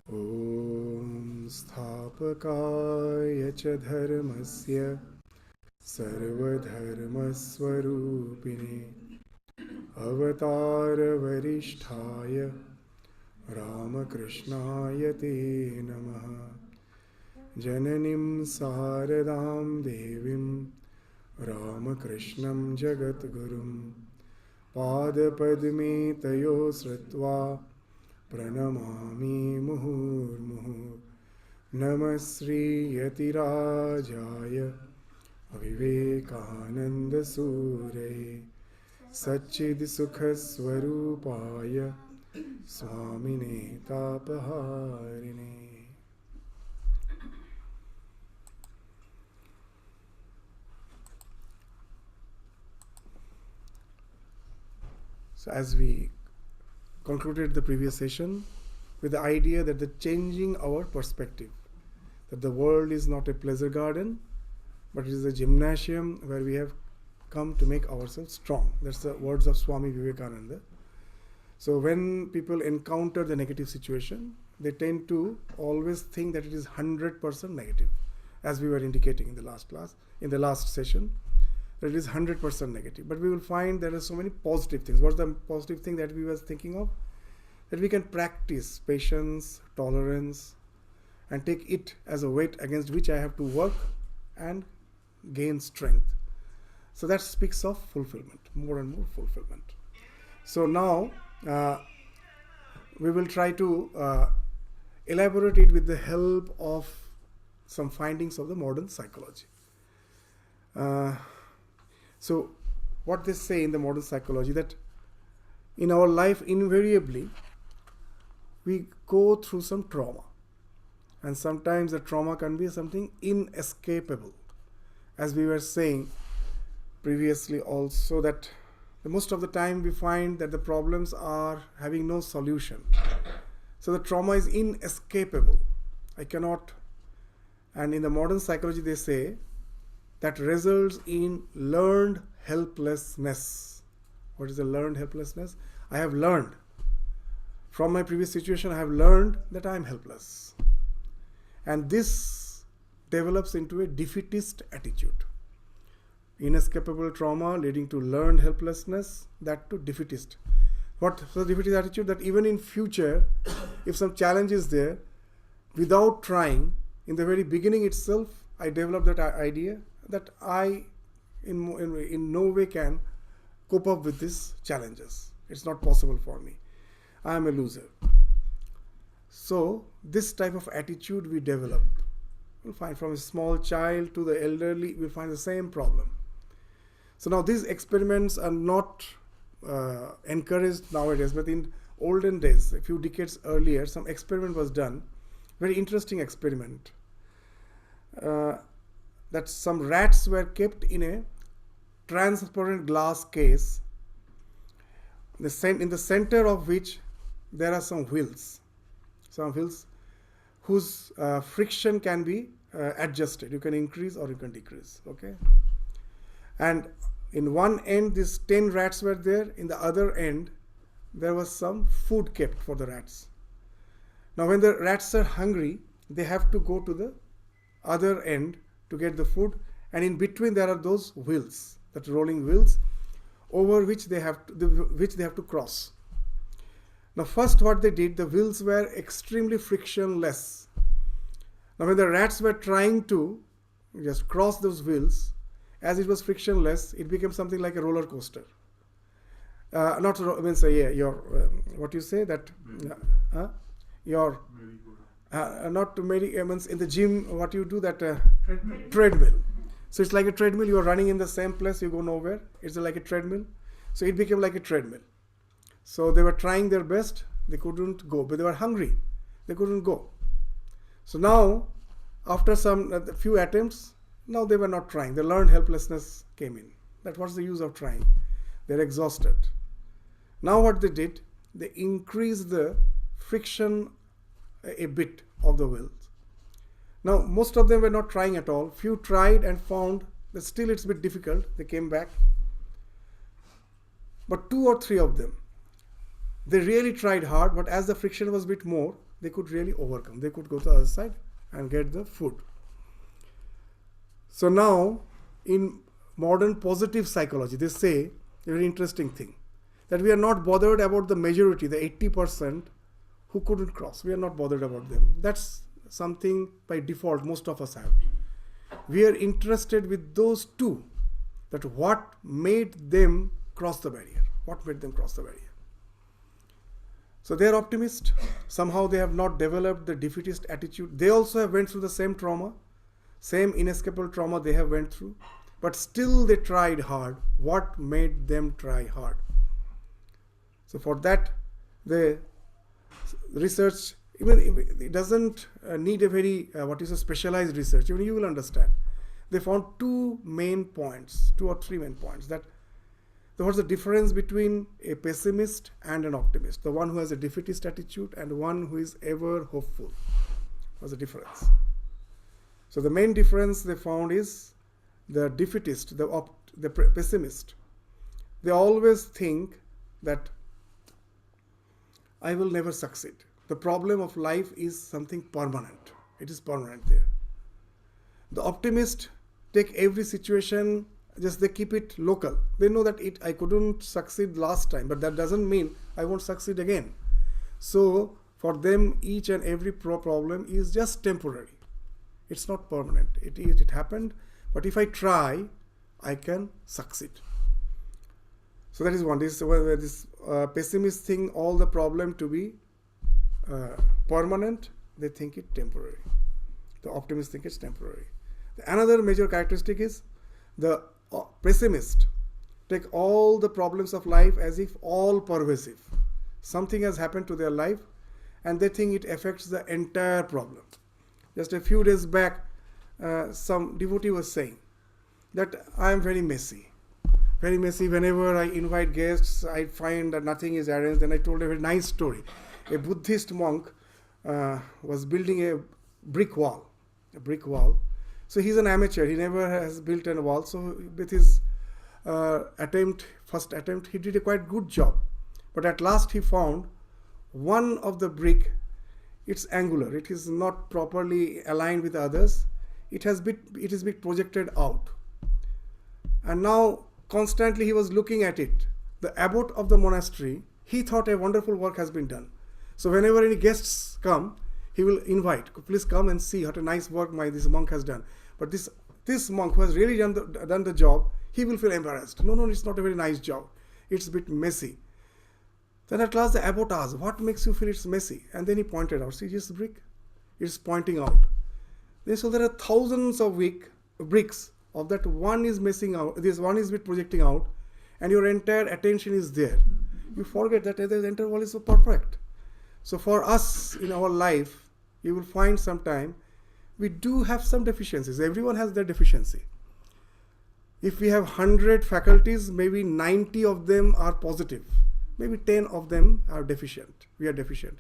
ॐ स्थापकाय च धर्मस्य सर्वधर्मस्वरूपिणे अवतारवरिष्ठाय रामकृष्णाय ते नमः। जननीं शारदां देवीं रामकृष्णं जगद्गुरुं पादपद्मे तयो श्रुत्वा प्रणमामि मुहुर्मुहुः। नमः श्रीयतिराजाय विवेकानन्दसूरये सच्चिद्सुखस्वरूपाय स्वामिने तापहारिणे। So as we concluded the previous session with the idea that the changing our perspective, that the world is not a pleasure garden, but it is a gymnasium where we have come to make ourselves strong. That's the words of Swami Vivekananda. So when people encounter the negative situation, they tend to always think that it is 100% negative, as we were indicating in the last class, in the last session, that it is 100% negative. But we will find there are so many positive things. What's the positive thing that we were thinking of? That we can practice patience, tolerance, and take it as a weight against which I have to work and gain strength. So that speaks of fulfillment, more and more fulfillment. So now we will try to elaborate it with the help of some findings of the modern psychology. So what they say in the modern psychology, that in our life invariably we go through some trauma, and sometimes the trauma can be something inescapable. As we were saying previously also, that most of the time we find that the problems are having no solution. So the trauma is inescapable. I cannot, and in the modern psychology they say that results in learned helplessness. What is the learned helplessness? I have learned from my previous situation, I have learned that I am helpless. And this develops into a defeatist attitude. Inescapable trauma leading to learned helplessness, that to defeatist. What so the defeatist attitude, that even in future, if some challenge is there, without trying, in the very beginning itself, I develop that idea that I in no way can cope up with these challenges. It's not possible for me. I am a loser. So this type of attitude we develop. We'll find from a small child to the elderly, we'll find the same problem. So now these experiments are not encouraged nowadays, but in olden days, a few decades earlier, some experiment was done, very interesting experiment, that some rats were kept in a transparent glass case, in the center of which there are some wheels whose friction can be adjusted. You can increase or you can decrease. Okay, and in one end these 10 rats were there. In the other end there was some food kept for the rats. Now when the rats are hungry, they have to go to the other end to get the food, and in between there are those wheels, that rolling wheels, over which they have to cross. Now first what they did, the wheels were extremely frictionless. Now when the rats were trying to just cross those wheels, as it was frictionless, it became something like a roller coaster. Not what you say that your not many in the gym, what you do, that treadmill. So it's like a treadmill. You are running in the same place, you go nowhere. It's like a treadmill. So it became like a treadmill. So they were trying their best, they couldn't go, but they were hungry, they couldn't go. So now, after some few attempts, now they were not trying. The learned helplessness came in. That was the use of trying. They're exhausted. Now what they did, they increased the friction a bit of the wheels. Now most of them were not trying at all. Few tried and found that still it's a bit difficult. They came back. But 2 or 3 of them, they really tried hard, but as the friction was a bit more, they could really overcome. They could go to the other side and get the food. So now, in modern positive psychology, they say a very interesting thing, that we are not bothered about the majority, the 80% who couldn't cross. We are not bothered about them. That's something by default most of us have. We are interested with those two, that what made them cross the barrier. What made them cross the barrier? So they are optimists. Somehow they have not developed the defeatist attitude. They also have went through the same trauma, same inescapable trauma they have went through, but still they tried hard. What made them try hard? So for that, the research, even it doesn't need a very specialized research. Even you will understand. They found two or three main points. That what's the difference between a pessimist and an optimist? The one who has a defeatist attitude and one who is ever hopeful. What's the difference? So the main difference they found is the defeatist, the pessimist. They always think that I will never succeed. The problem of life is something permanent. It is permanent there. The optimist take every situation, just they keep it local. They know that I couldn't succeed last time, but that doesn't mean I won't succeed again. So for them, each and every problem is just temporary. It's not permanent. It happened, but if I try, I can succeed. So that is one. This pessimist think all the problem to be permanent. They think it temporary. The optimist think it's temporary. Another major characteristic is the pessimist take all the problems of life as if all pervasive. Something has happened to their life and they think it affects the entire problem. Just a few days back, some devotee was saying that I am very messy. Very messy. Whenever I invite guests, I find that nothing is arranged. And I told a very nice story. A Buddhist monk was building a brick wall. So he's an amateur. He never has built a wall. So with his first attempt, he did a quite good job. But at last he found one of the brick, it's angular. It is not properly aligned with others. It is been projected out. And now constantly he was looking at it. The abbot of the monastery, he thought a wonderful work has been done. So whenever any guests come, he will invite, please come and see what a nice work this monk has done. But this monk who has really done the job, he will feel embarrassed. No, it's not a very nice job. It's a bit messy. Then at last the abbot asked, what makes you feel it's messy? And then he pointed out, see this brick? It's pointing out. So there are thousands of bricks. Of that, one is missing out, this one is projecting out, and your entire attention is there. You forget that the entire wall is so perfect. So for us in our life, you will find sometime we do have some deficiencies. Everyone has their deficiency. If we have 100 faculties, maybe 90 of them are positive. Maybe 10 of them are deficient. We are deficient.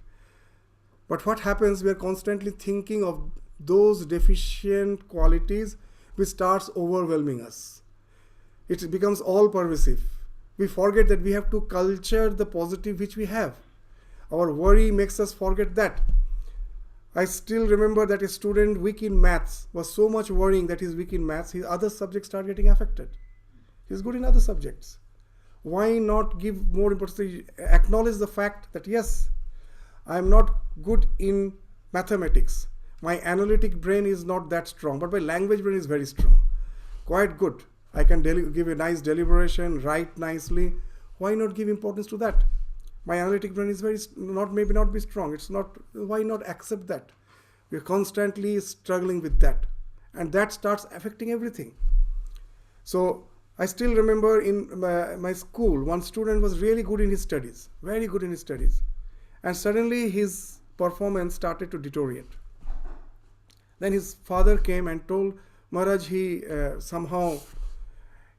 But what happens, we are constantly thinking of those deficient qualities which starts overwhelming us. It becomes all pervasive. We forget that we have to culture the positive which we have. Our worry makes us forget that. I still remember that a student weak in maths was so much worrying that he's weak in maths, his other subjects start getting affected. He's good in other subjects. Why not give more importance? Acknowledge the fact that yes, I am not good in mathematics. My analytic brain is not that strong, but my language brain is very strong. Quite good. I can give a nice deliberation, write nicely. Why not give importance to that? My analytic brain is maybe not be strong. It's not. Why not accept that? We're constantly struggling with that, and that starts affecting everything. So I still remember in my school, one student was really good in his studies, very good in his studies, and suddenly his performance started to deteriorate. Then his father came and told Maharaj he somehow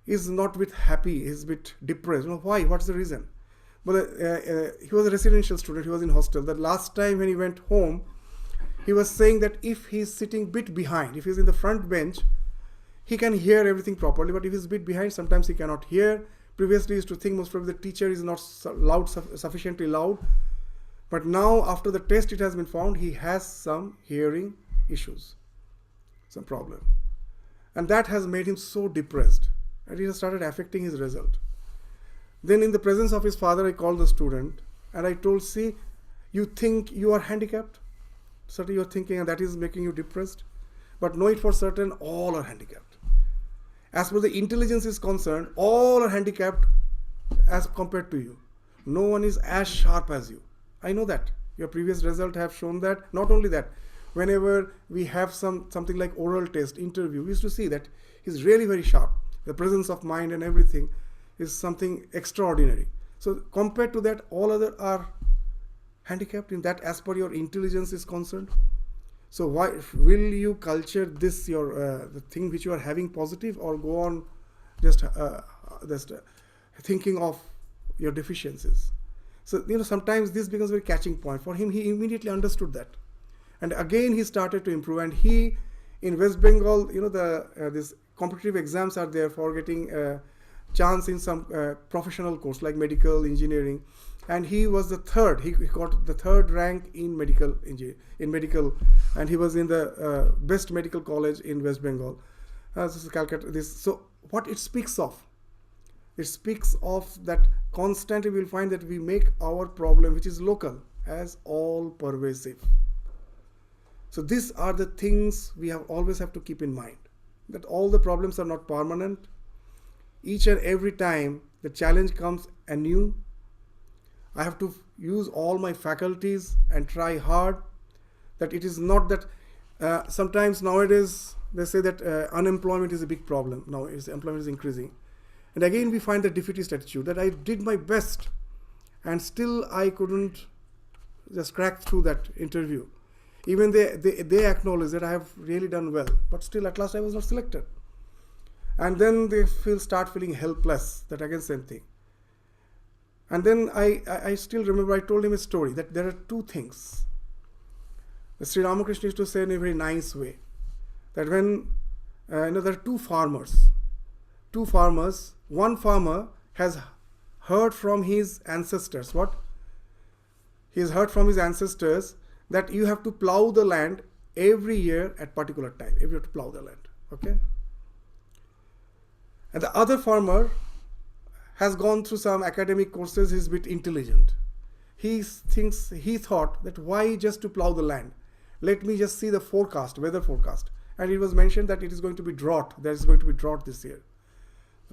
is not a bit happy, he's a bit depressed. Why? What's the reason? Well, he was a residential student, he was in hostel. The last time when he went home, he was saying that if he's sitting a bit behind, if he's in the front bench, he can hear everything properly, but if he's a bit behind, sometimes he cannot hear. Previously, he used to think most probably the teacher is not sufficiently loud. But now after the test it has been found he has some hearing issues, some problem. And that has made him so depressed and it has started affecting his result. Then in the presence of his father I called the student and I told, see, you think you are handicapped? Certainly you are thinking and that is making you depressed. But know it for certain, all are handicapped. As far as the intelligence is concerned, all are handicapped as compared to you. No one is as sharp as you. I know that. Your previous result have shown that. Not only that, whenever we have something like oral test, interview, we used to see that he's really very sharp. The presence of mind and everything is something extraordinary. So compared to that, all other are handicapped in that as per your intelligence is concerned. So why will you culture this your the thing which you are having positive, or go on just thinking of your deficiencies? So sometimes this becomes a very catching point for him. He immediately understood that, and again he started to improve. And he in West Bengal, this competitive exams are there for getting a chance in some professional course like medical engineering. And he was the third. He got the third rank in medical, and he was in the best medical college in West Bengal. This is Calcutta. So what it speaks of? It speaks of that constantly we'll find that we make our problem, which is local, as all pervasive. So these are the things we always have to keep in mind. That all the problems are not permanent. Each and every time the challenge comes anew, I have to use all my faculties and try hard. That it is not that sometimes nowadays they say that unemployment is a big problem. Now employment is increasing. And again we find the defeatist attitude that I did my best and still I couldn't just crack through that interview. Even they acknowledge that I have really done well, but still at last I was not selected. And then they start feeling helpless. That again same thing. And then I still remember I told him a story that there are two things. Sri Ramakrishna used to say in a very nice way that when there are two farmers. One farmer has heard from his ancestors. What? He has heard from his ancestors that you have to plow the land every year at particular time. If you have to plow the land. Okay? And the other farmer has gone through some academic courses, he's a bit intelligent. He thought that why just to plow the land? Let me just see the forecast, weather forecast. And it was mentioned that it is going to be drought. There is going to be drought this year.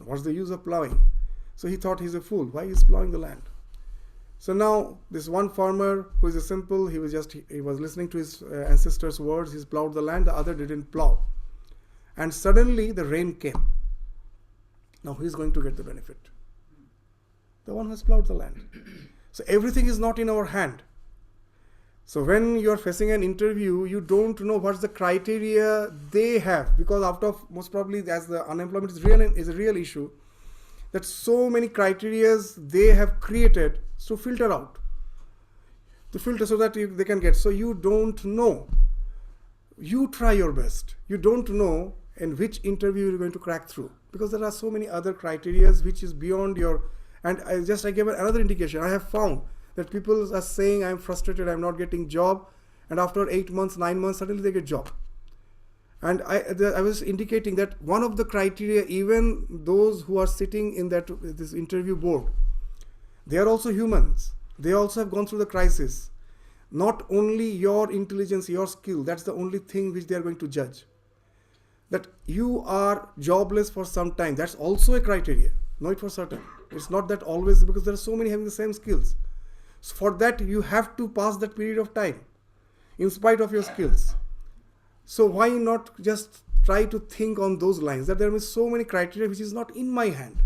What's the use of plowing? So he thought he's a fool. Why is plowing the land? So now this one farmer who is a simple, he was listening to his ancestors' words. He's plowed the land. The other didn't plow. And suddenly the rain came. Now who is going to get the benefit? The one who has plowed the land. So everything is not in our hand. So when you are facing an interview, you don't know what's the criteria they have, because out of most probably as the unemployment is a real issue, that so many criterias they have created to filter out, so that they can get. So you don't know. You try your best. You don't know in which interview you're going to crack through, because there are so many other criterias which is beyond your. And I gave another indication. I have found that people are saying, I'm frustrated, I'm not getting job. And after 8 months, 9 months, suddenly they get job. And I was indicating that one of the criteria, even those who are sitting in this interview board, they are also humans. They also have gone through the crisis. Not only your intelligence, your skill, that's the only thing which they are going to judge. That you are jobless for some time, that's also a criteria. Know it for certain. It's not that always, because there are so many having the same skills. So for that, you have to pass that period of time in spite of your skills. So why not just try to think on those lines, that there are so many criteria which is not in my hand.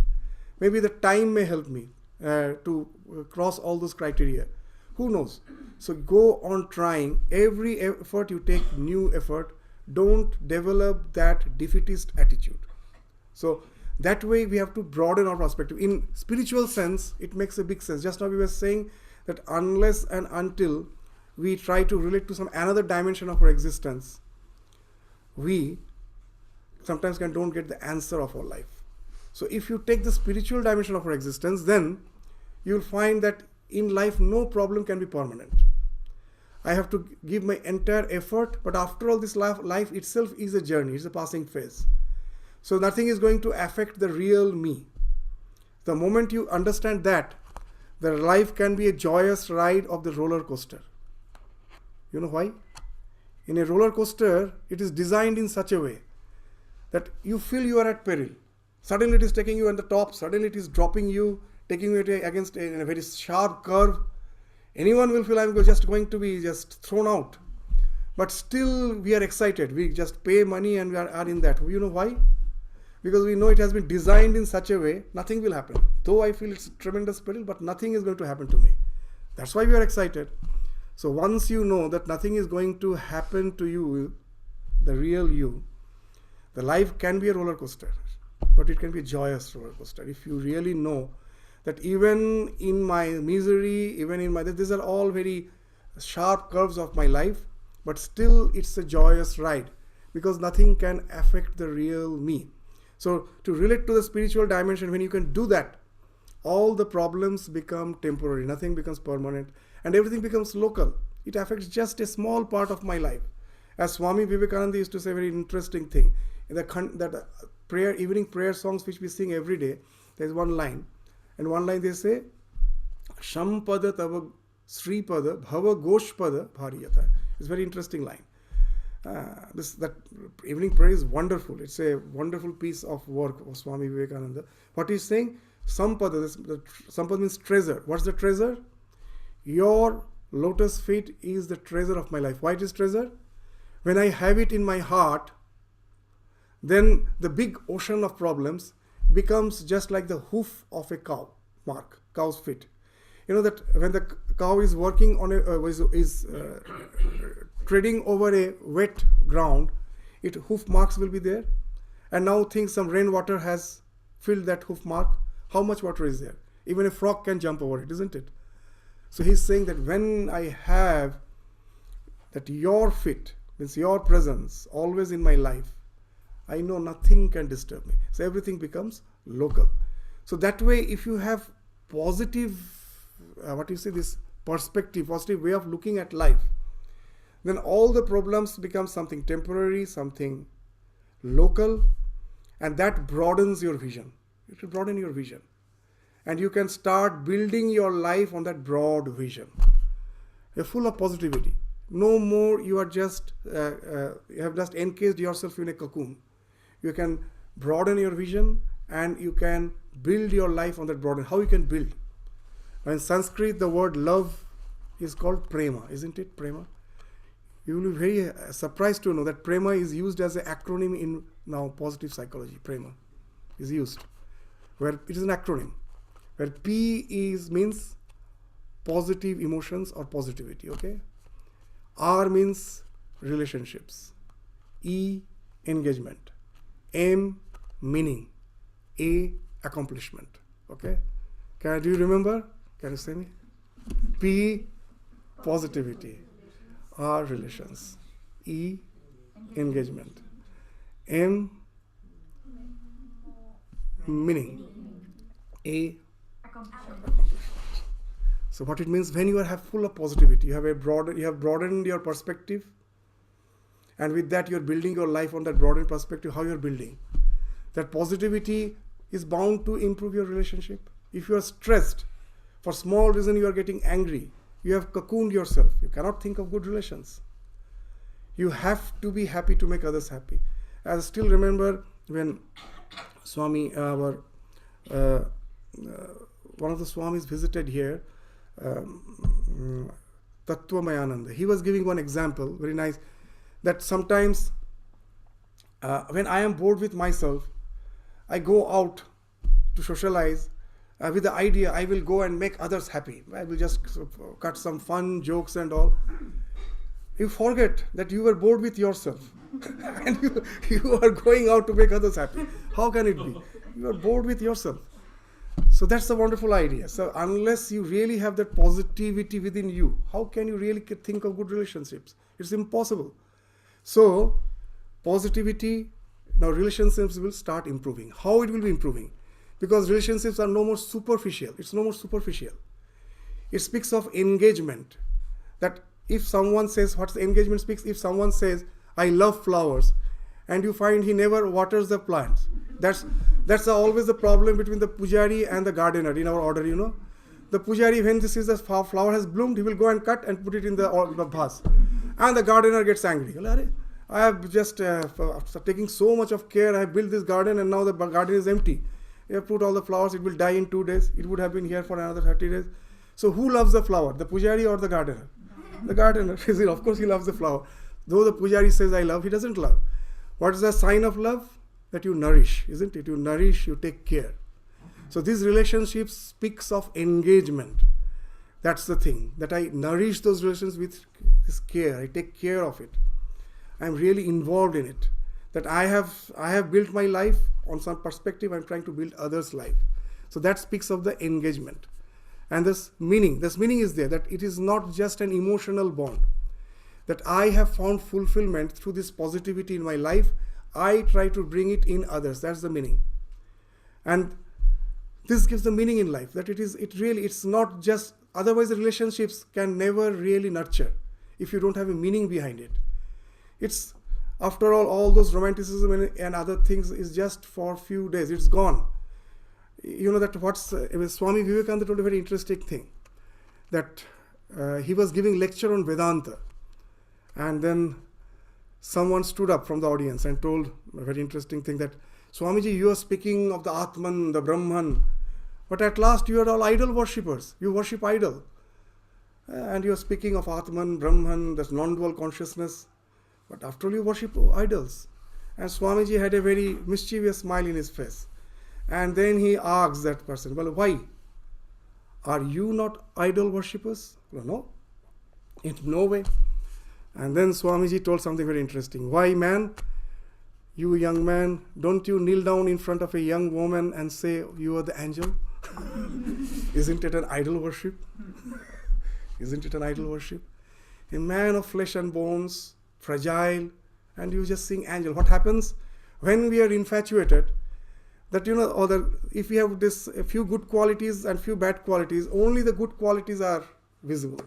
Maybe the time may help me to cross all those criteria. Who knows? So go on trying. Every effort you take, new effort. Don't develop that defeatist attitude. So that way we have to broaden our perspective. In spiritual sense, it makes a big sense. Just now we were saying that unless and until we try to relate to some another dimension of our existence, we sometimes don't get the answer of our life. So if you take the spiritual dimension of our existence, then you'll find that in life no problem can be permanent. I have to give my entire effort, but after all, this life itself is a journey, it's a passing phase. So nothing is going to affect the real me. The moment you understand that, the life can be a joyous ride of the roller coaster. You know why? In a roller coaster, it is designed in such a way that you feel you are at peril. Suddenly it is taking you on the top, suddenly it is dropping you, taking you against a very sharp curve. Anyone will feel I'm just going to be just thrown out. But still we are excited. We just pay money and we are in that. You know why? Because we know it has been designed in such a way, nothing will happen. Though I feel it's tremendous peril, but nothing is going to happen to me. That's why we are excited. So once you know that nothing is going to happen to you, the real you, the life can be a roller coaster, but it can be a joyous roller coaster. If you really know that even in my misery, even in my, these are all very sharp curves of my life, but still it's a joyous ride because nothing can affect the real me. So to relate to the spiritual dimension, when you can do that, all the problems become temporary, nothing becomes permanent, and everything becomes local. It affects just a small part of my life. As Swami Vivekananda used to say, a very interesting thing. In that prayer, evening prayer songs which we sing every day, there is one line. And one line they say, Shampada tava Sripada bhava goshpada bhariyata. It's a very interesting line. That evening prayer is wonderful. It's a wonderful piece of work of Swami Vivekananda. What he's saying, Sampada, Sampada means treasure. What's the treasure? Your lotus feet is the treasure of my life. Why it is treasure? When I have it in my heart, then the big ocean of problems becomes just like the hoof of a cow, cow's feet. You know that when the cow is working on treading over a wet ground, hoof marks will be there. And now think some rainwater has filled that hoof mark. How much water is there? Even a frog can jump over it, isn't it? So he's saying that when I have that your feet, means your presence, always in my life, I know nothing can disturb me. So everything becomes local. So that way, if you have positive, this perspective, positive way of looking at life, then all the problems become something temporary, something local, and that broadens your vision. It will broaden your vision. And you can start building your life on that broad vision. You're full of positivity. No more you are just, you have just encased yourself in a cocoon. You can broaden your vision and you can build your life on that broaden. How you can build? In Sanskrit, the word love is called prema, isn't it? Prema. You will be very surprised to know that prema is used as an acronym in now positive psychology. Prema is used, where it is an acronym, where P means positive emotions or positivity. Okay. R means relationships. E, engagement. M, meaning. A, accomplishment. Okay. Do you remember? Can you say me? P, positivity. R, relations. E, engagement. M, meaning. A, accomplishment. So what it means, when you are full of positivity, you have broadened your perspective, and with that you're building your life on that broadened perspective. How you're building that positivity is bound to improve your relationship. If you are stressed, for small reason you are getting angry, you have cocooned yourself. You cannot think of good relations. You have to be happy to make others happy. I still remember when Swami, one of the Swamis visited here, Tattvamayananda. He was giving one example, very nice, that sometimes when I am bored with myself, I go out to socialize with the idea I will go and make others happy. I will just cut some fun jokes and all. You forget that you were bored with yourself and you are going out to make others happy. How can it be? You are bored with yourself. So that's the wonderful idea. So unless you really have that positivity within you, how can you really think of good relationships? It's impossible. So positivity, now relationships will start improving. How it will be improving? Because relationships are no more superficial. It's no more superficial. It speaks of engagement. That if someone says, what's the engagement speaks? If someone says, I love flowers, and you find he never waters the plants, that's always the problem between the pujari and the gardener in our order, The pujari, when this is the flower has bloomed, he will go and cut and put it in the vase. And the gardener gets angry. I have just taking so much of care, I have built this garden and now the garden is empty. You have put all the flowers, it will die in 2 days. It would have been here for another 30 days. So who loves the flower, the pujari or the gardener? The gardener. Of course he loves the flower. Though the pujari says, I love, he doesn't love. What is the sign of love? That you nourish, isn't it? You nourish, you take care. So this relationship speaks of engagement. That's the thing, that I nourish those relations with this care. I take care of it. I'm really involved in it. That I have built my life on some perspective. I'm trying to build others' life. So that speaks of the engagement. And this meaning is there, that it is not just an emotional bond. That I have found fulfillment through this positivity in my life. I try to bring it in others. That's the meaning. And this gives the meaning in life. That it's not just, otherwise the relationships can never really nurture if you don't have a meaning behind it. It's, after all those romanticism and other things is just for a few days. It's gone. Swami Vivekananda told a very interesting thing. That he was giving lecture on Vedanta. And then someone stood up from the audience and told a very interesting thing that, Swamiji, you are speaking of the Atman, the Brahman, but at last you are all idol worshippers. You worship idol. And you are speaking of Atman, Brahman, this non-dual consciousness. But after all, you worship idols. And Swamiji had a very mischievous smile in his face. And then he asks that person, well, why? Are you not idol worshippers? Well, no, in no way. And then Swamiji told something very interesting. Why, man? You young man, don't you kneel down in front of a young woman and say, you are the angel? Isn't it an idol worship? Isn't it an idol worship? A man of flesh and bones, fragile, and you just sing angel. What happens when we are infatuated? That if we have a few good qualities and few bad qualities, only the good qualities are visible.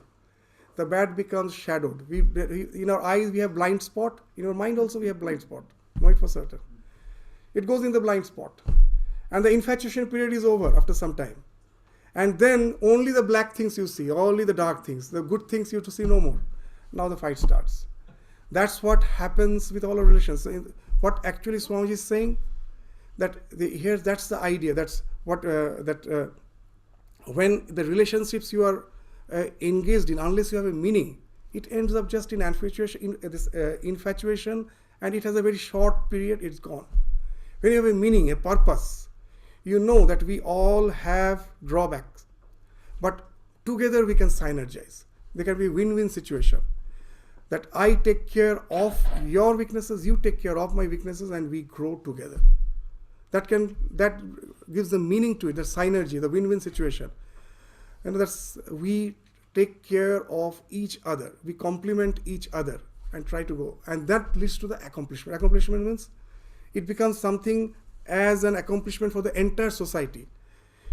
The bad becomes shadowed. In our eyes we have blind spot. In our mind also we have blind spot. Know it for certain. It goes in the blind spot. And the infatuation period is over after some time. And then only the black things you see, only the dark things. The good things you to see no more. Now the fight starts. That's what happens with all our relations. So what actually Swamiji is saying, that's the idea. That's what when the relationships you are engaged in, unless you have a meaning, it ends up just in infatuation, and it has a very short period. It's gone. When you have a meaning, a purpose, you know that we all have drawbacks, but together we can synergize. There can be a win-win situation. That I take care of your weaknesses, you take care of my weaknesses, and we grow together. That gives the meaning to it, the synergy, the win-win situation. And we take care of each other. We complement each other and try to go. And that leads to the accomplishment. Accomplishment means it becomes something as an accomplishment for the entire society.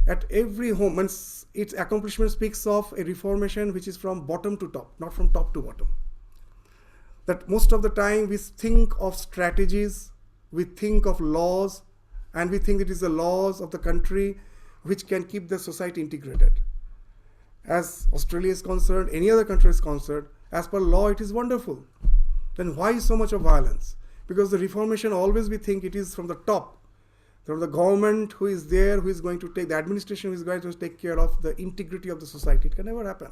At every home, its accomplishment speaks of a reformation which is from bottom to top, not from top to bottom. That most of the time we think of strategies, we think of laws, and we think it is the laws of the country which can keep the society integrated. As Australia is concerned, any other country is concerned, as per law it is wonderful. Then why so much of violence? Because the reformation always we think it is from the top. From the government who is there, who is going to take, the administration who is going to take care of the integrity of the society. It can never happen.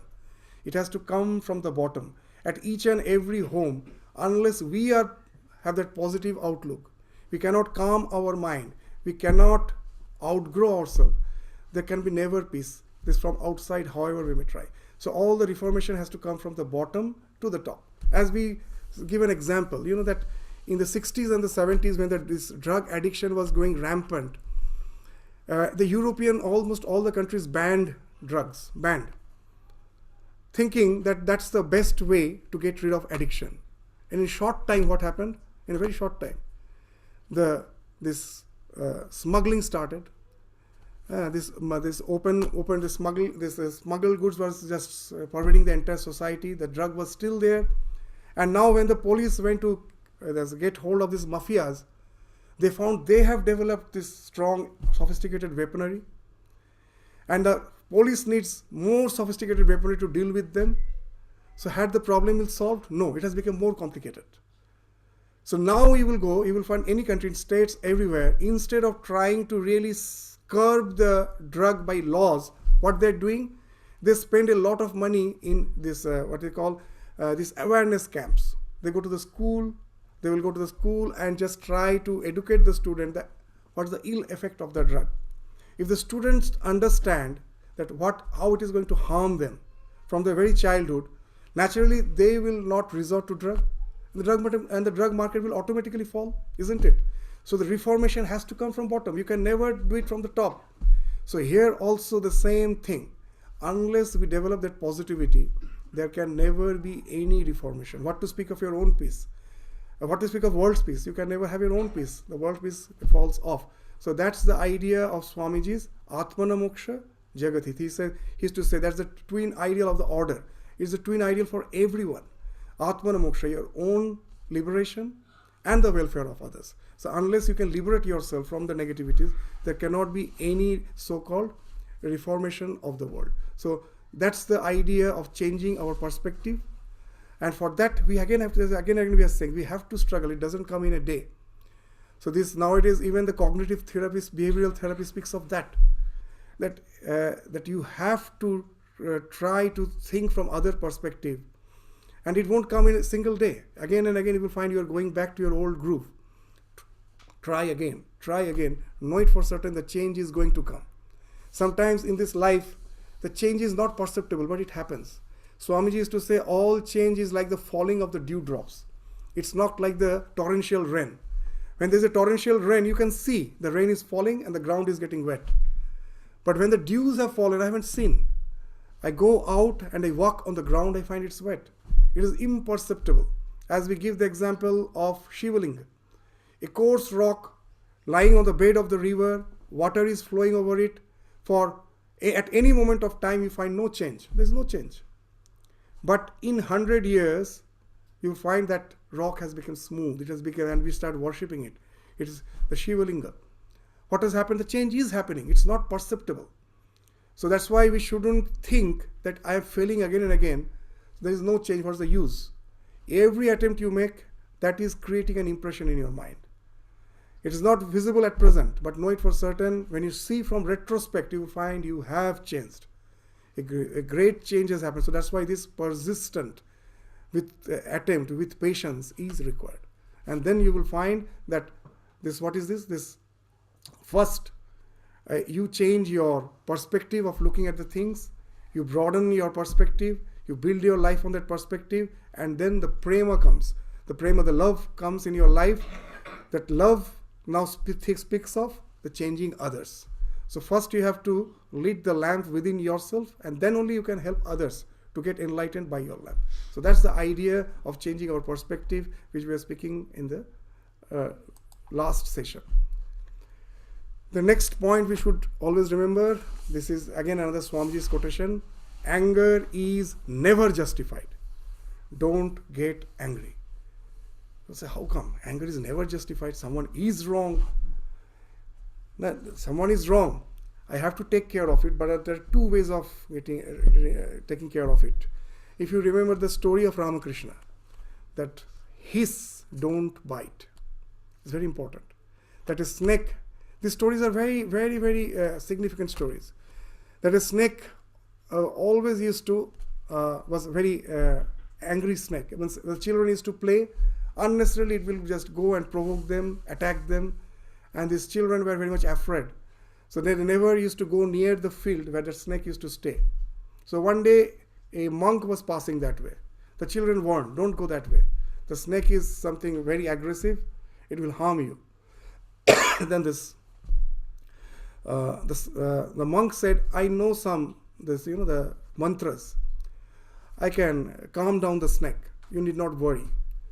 It has to come from the bottom. At each and every home, unless we have that positive outlook, we cannot calm our mind. We cannot outgrow ourselves. There can be never peace. This from outside, however we may try. So all the reformation has to come from the bottom to the top. As we give an example, that in the 60s and the 70s when this drug addiction was going rampant, the European, almost all the countries banned drugs, thinking that that's the best way to get rid of addiction. And in a short time, what happened? In a very short time, this smuggling started. This smuggled goods was just pervading the entire society. The drug was still there, and now when the police went to get hold of these mafias, they found they have developed this strong, sophisticated weaponry, and the police needs more sophisticated weaponry to deal with them. So had the problem been solved? No, it has become more complicated. So now you will find any country, in states everywhere, instead of trying to really curb the drug by laws, what they're doing, they spend a lot of money in this, what they call these awareness camps. They go to the school, they will go to the school and just try to educate the student that what's the ill effect of the drug. If the students understand that how it is going to harm them from their very childhood, naturally they will not resort to drug. The drug market will automatically fall, isn't it? So the reformation has to come from bottom. You can never do it from the top. So here also the same thing. Unless we develop that positivity, there can never be any reformation. What to speak of your own peace? What to speak of world's peace? You can never have your own peace. The world peace falls off. So that's the idea of Swamiji's Atmana Moksha Jagatith. He used to say that's the twin ideal of the order. It's the twin ideal for everyone. Atmana Moksha, your own liberation and the welfare of others. So unless you can liberate yourself from the negativities, there cannot be any so-called reformation of the world. So that's the idea of changing our perspective. And for that, we again have to, we are saying, we have to struggle. It doesn't come in a day. So this nowadays, even the cognitive therapist, behavioral therapy speaks of that you have to try to think from other perspective. And it won't come in a single day. Again and again, you will find you are going back to your old groove. Try again. Know it for certain the change is going to come. Sometimes in this life, the change is not perceptible, but it happens. Swamiji used to say, all change is like the falling of the dewdrops. It's not like the torrential rain. When there's a torrential rain, you can see the rain is falling and the ground is getting wet. But when the dews have fallen, I haven't seen. I go out and I walk on the ground, I find it's wet. It is imperceptible. As we give the example of Shivalinga, a coarse rock lying on the bed of the river, water is flowing over it. At any moment of time, you find no change. There's no change. But in 100 years, you find that rock has become smooth. It has become, and we start worshipping it. It is the Shivalinga. What has happened? The change is happening. It's not perceptible. So that's why we shouldn't think that I am failing again and again. There is no change. What's the use? Every attempt you make, that is creating an impression in your mind. It is not visible at present, but know it for certain. When you see from retrospect, you will find you have changed. A great change has happened. So that's why this persistent attempt with patience is required. And then you will find that this first, you change your perspective of looking at the things. You broaden your perspective. You build your life on that perspective. And then the prema comes. The prema, the love comes in your life. That love now speaks of the changing others. So first you have to lit the lamp within yourself, and then only you can help others to get enlightened by your lamp. So that's the idea of changing our perspective, which we are speaking in the last session. The next point we should always remember, this is again another Swamiji's quotation, anger is never justified. Don't get angry. You say, how come? Anger is never justified. Someone is wrong. No, someone is wrong. I have to take care of it, but there are two ways of taking care of it. If you remember the story of Ramakrishna, that hiss, don't bite. It's very important. That a snake, these stories are very, very, very significant stories. That a snake always used to, was very angry snake. When the children used to play, unnecessarily it will just go and provoke them, attack them. And these children were very much afraid. So they never used to go near the field where the snake used to stay. So one day, a monk was passing that way. The children warned, don't go that way. The snake is something very aggressive. It will harm you. Then the monk said, I know the mantras. I can calm down the snake. You need not worry.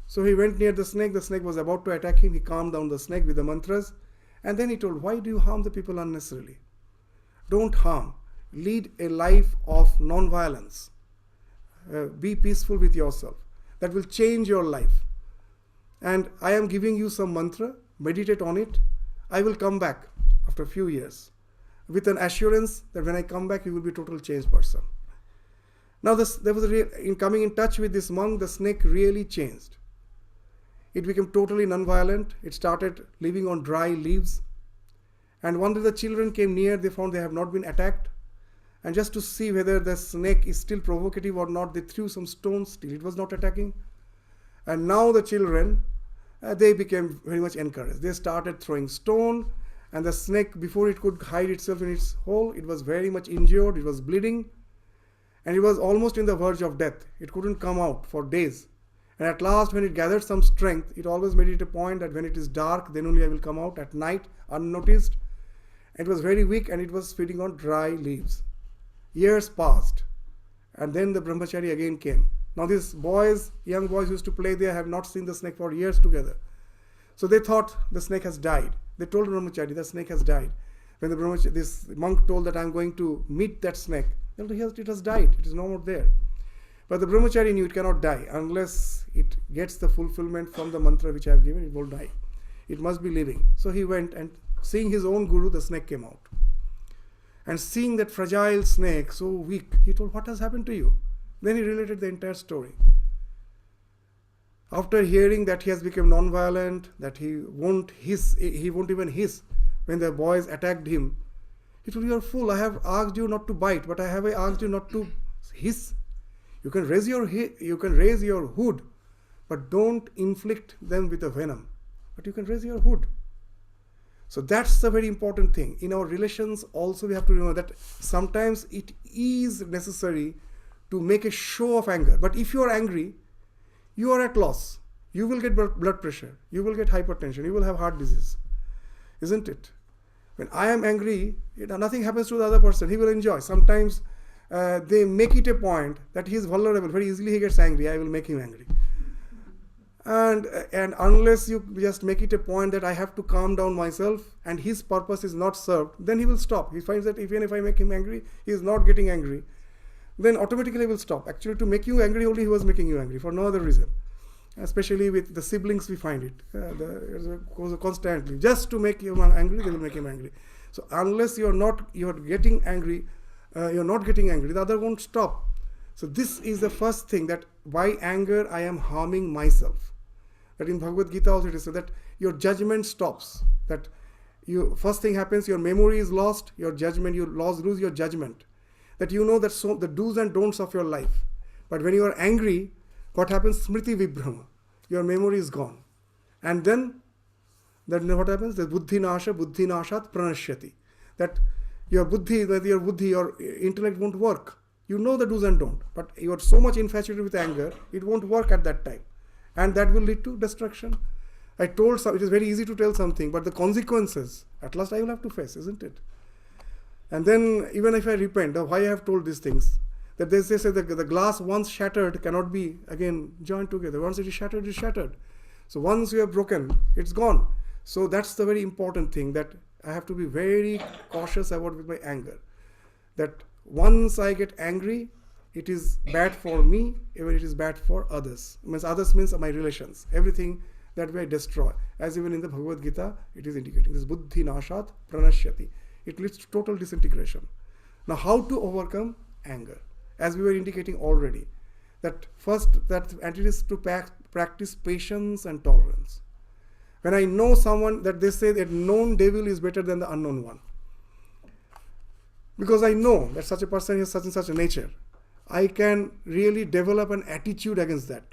So he went near the snake. The snake was about to attack him. He calmed down the snake with the mantras. And then he told, why do you harm the people unnecessarily? Don't harm. Lead a life of non-violence. Be peaceful with yourself. That will change your life. And I am giving you some mantra. Meditate on it. I will come back after a few years with an assurance that when I come back, you will be a total changed person. Now, in coming in touch with this monk, the snake really changed. It became totally non-violent. It started living on dry leaves. And one day the children came near. They found they have not been attacked. And just to see whether the snake is still provocative or not, they threw some stones. Still, it was not attacking. And now the children, they became very much encouraged. They started throwing stone. And the snake, before it could hide itself in its hole, it was very much injured. It was bleeding. And it was almost in the verge of death. It couldn't come out for days. And at last, when it gathered some strength, it always made it a point that when it is dark, then only I will come out at night, unnoticed. It was very weak and it was feeding on dry leaves. Years passed. And then the brahmachari again came. Now these boys, young boys used to play there, have not seen the snake for years together. So they thought the snake has died. They told the brahmachari, the snake has died. When this monk told that I am going to meet that snake, they told, it has died. It is no more there. But the brahmachari knew it cannot die unless it gets the fulfillment from the mantra which I have given, it will die. It must be living. So he went and seeing his own guru, the snake came out. And seeing that fragile snake, so weak, he told, what has happened to you? Then he related the entire story. After hearing that he has become non-violent, that he won't even hiss when the boys attacked him, he told, you are fool, I have asked you not to bite, but I have asked you not to hiss. You can raise your hood, but don't inflict them with a venom. But you can raise your hood. So that's the very important thing. In our relations also we have to remember that sometimes it is necessary to make a show of anger. But if you are angry, you are at loss. You will get blood pressure. You will get hypertension. You will have heart disease. Isn't it? When I am angry, nothing happens to the other person. He will enjoy. Sometimes they make it a point that he is vulnerable. Very easily he gets angry. I will make him angry. And unless you just make it a point that I have to calm down myself and his purpose is not served, then he will stop. He finds that even if I make him angry, he is not getting angry. Then automatically he will stop. Actually, to make you angry, only he was making you angry for no other reason. Especially with the siblings, we find it constantly. Just to make him angry, they will make him angry. So unless you're not getting angry, the other won't stop. So this is the first thing, that by anger I am harming myself. That in Bhagavad Gita also it is said that your judgment stops. That first thing happens, your memory is lost, your judgment, you lose your judgment. That you know that the do's and don'ts of your life. But when you are angry, what happens? Smriti Vibhrama. Your memory is gone. And then what happens? The buddhi nashat pranashyati. That your intellect won't work. You know the do's and don'ts. But you are so much infatuated with anger, it won't work at that time. And that will lead to destruction. It is very easy to tell something, but the consequences, at last I will have to face, isn't it? And then, even if I repent of why I have told these things, that they say that the glass once shattered cannot be again joined together. Once it is shattered, it is shattered. So once you have broken, it's gone. So that's the very important thing, that I have to be very cautious about with my anger. That once I get angry, it is bad for me, even it is bad for others. Others means my relations. Everything that way I destroy. As even in the Bhagavad Gita, it is indicating this buddhi nashat pranashyati. It leads to total disintegration. Now, how to overcome anger? As we were indicating already, that first, that it is to practice patience and tolerance. When I know someone, that they say that known devil is better than the unknown one. Because I know that such a person has such and such a nature, I can really develop an attitude against that.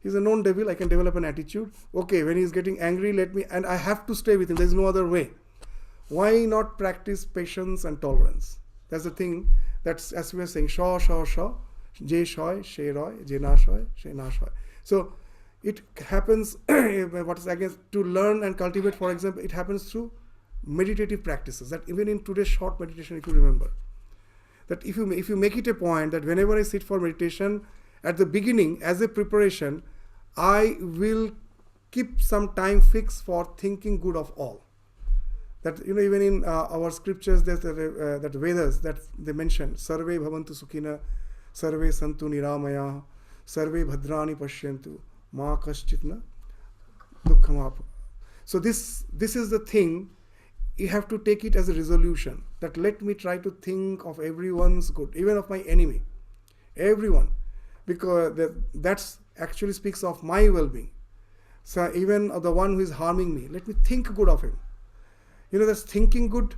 He's a known devil, I can develop an attitude. Okay, when he's getting angry, and I have to stay with him. There's no other way. Why not practice patience and tolerance? That's the thing. That's, as we were saying, sha, je shoy, she roy, je na shoy, she na shoy. So it happens, what is against, to learn and cultivate, for example, it happens through meditative practices. That even in today's short meditation, if you remember, that if you make it a point that whenever I sit for meditation, at the beginning, as a preparation, I will keep some time fixed for thinking good of all. That, even in our scriptures, there's that Vedas, that they mention, Sarve bhavantu sukhina, Sarve santu niramaya, Sarve bhadrani pashyantu, ma kaschitna dukhamap. So this is the thing, you have to take it as a resolution, that let me try to think of everyone's good, even of my enemy, everyone, because that's actually speaks of my well-being. So even the one who is harming me, let me think good of him. That's thinking good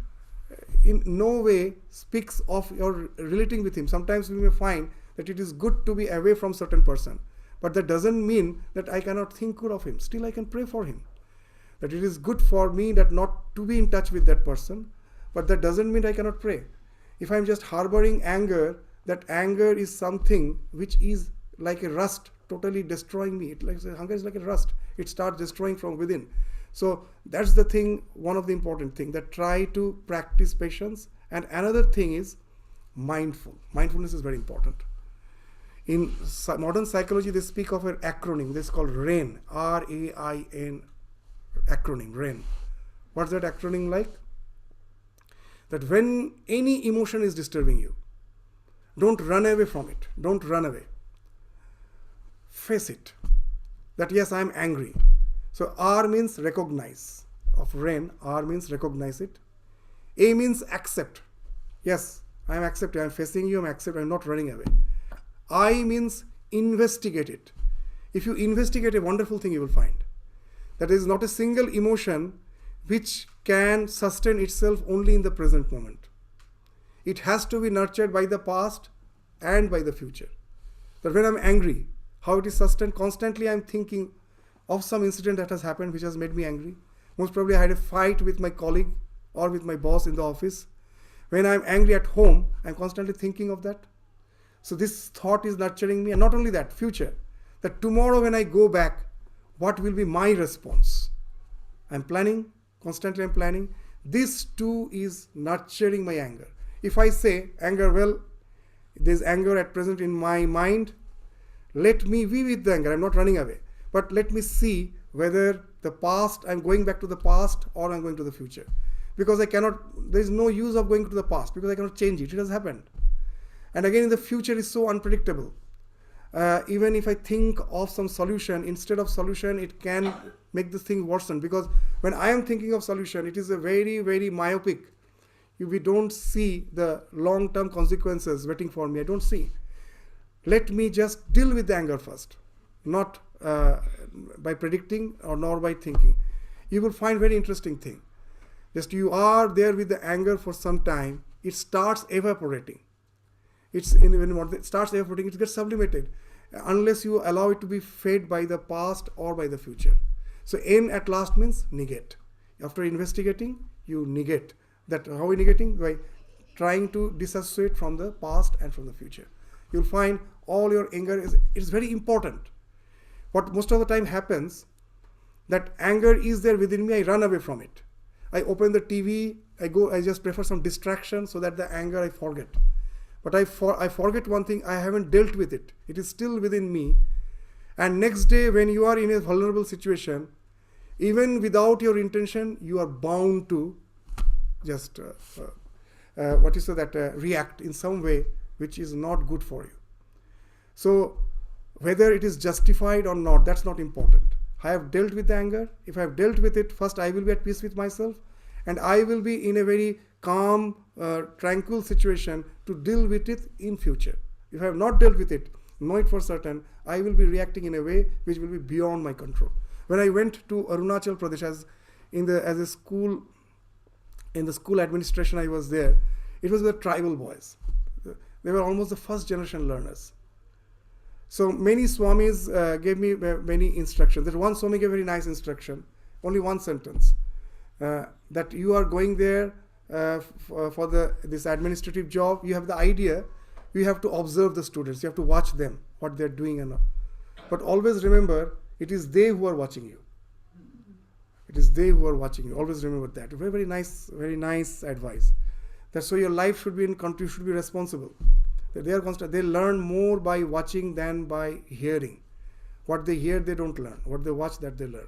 in no way speaks of your relating with him. Sometimes we may find that it is good to be away from certain person, but that doesn't mean that I cannot think good of him. Still I can pray for him. That it is good for me that not to be in touch with that person, but that doesn't mean I cannot pray. If I'm just harboring anger, that anger is something which is like a rust, totally destroying me. Hunger is like a rust. It starts destroying from within. So that's the thing, one of the important things, that try to practice patience. And another thing is mindfulness is very important. In modern psychology, they speak of an acronym. This is called RAIN, R-A-I-N, acronym, RAIN. What's that acronym like? That when any emotion is disturbing you, don't run away from it. Don't run away. Face it. That yes, I am angry. So R means recognize. Of RAIN, R means recognize it. A means accept. Yes, I am accepting. I am facing you. I am accepting. I am not running away. I means investigate it. If you investigate, a wonderful thing you will find. That is not a single emotion which can sustain itself only in the present moment. It has to be nurtured by the past and by the future. That when I am angry, how it is sustained? Constantly I am thinking of some incident that has happened which has made me angry. Most probably I had a fight with my colleague or with my boss in the office. When I am angry at home, I am constantly thinking of that. So this thought is nurturing me. And not only that, future. That tomorrow when I go back, what will be my response? I am planning. Constantly I am planning. This too is nurturing my anger. If I say anger, well, there is anger at present in my mind, let me be with the anger. I am not running away. But let me see whether the past, I am going back to the past or I am going to the future. Because there is no use of going to the past because I cannot change it. It has happened. And again, the future is so unpredictable. Even if I think of some solution, instead of solution, it can make this thing worsen. Because when I am thinking of solution, it is a very, very myopic. We don't see the long-term consequences waiting for me. I don't see. Let me just deal with the anger first. Not by predicting or nor by thinking. You will find very interesting thing. Just you are there with the anger for some time, it starts evaporating. When it starts evaporating, it gets sublimated unless you allow it to be fed by the past or by the future. So N at last means negate. After investigating, you negate. That how are we negating? By trying to disassociate from the past and from the future. You'll find all your anger is very important. What most of the time happens, that anger is there within me, I run away from it. I open the TV, I just prefer some distraction so that the anger I forget. But I forget one thing, I haven't dealt with it. It is still within me. And next day when you are in a vulnerable situation, even without your intention, you are bound to just react in some way which is not good for you. So whether it is justified or not, that's not important. I have dealt with the anger. If I have dealt with it, first I will be at peace with myself and I will be in a very calm, tranquil situation to deal with it in future. If I have not dealt with it, know it for certain, I will be reacting in a way which will be beyond my control. When I went to Arunachal Pradesh in the school administration I was there, it was the tribal boys. They were almost the first generation learners. So many Swamis gave me many instructions. That one Swami gave a very nice instruction, only one sentence, that you are going there for this administrative job. You have the idea, you have to observe the students, you have to watch them, what they're doing and all. But always remember, it is they who are watching you. It is they who are watching you. Always remember that. Very, very nice advice. That's why your life should be in country, should be responsible. They are constant. They learn more by watching than by hearing. What they hear, they don't learn. What they watch, that they learn.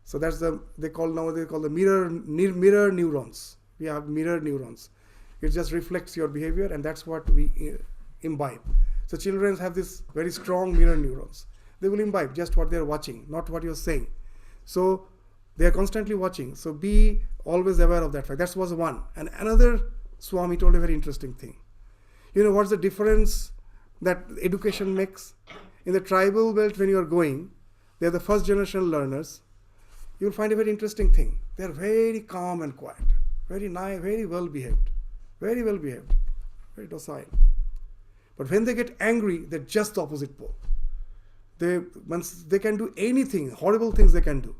So that's they call the mirror neurons. We have mirror neurons. It just reflects your behavior, and that's what we imbibe. So children have this very strong mirror neurons. They will imbibe just what they're watching, not what you're saying. So they are constantly watching. So be always aware of that fact. That was one. And another Swami told a very interesting thing. You know what's the difference that education makes? In the tribal belt, when you are going, they are the first generation learners. You will find a very interesting thing. They are very calm and quiet, very nice, very well behaved, very docile. But when they get angry, they're just the opposite pole. They can do anything, horrible things they can do.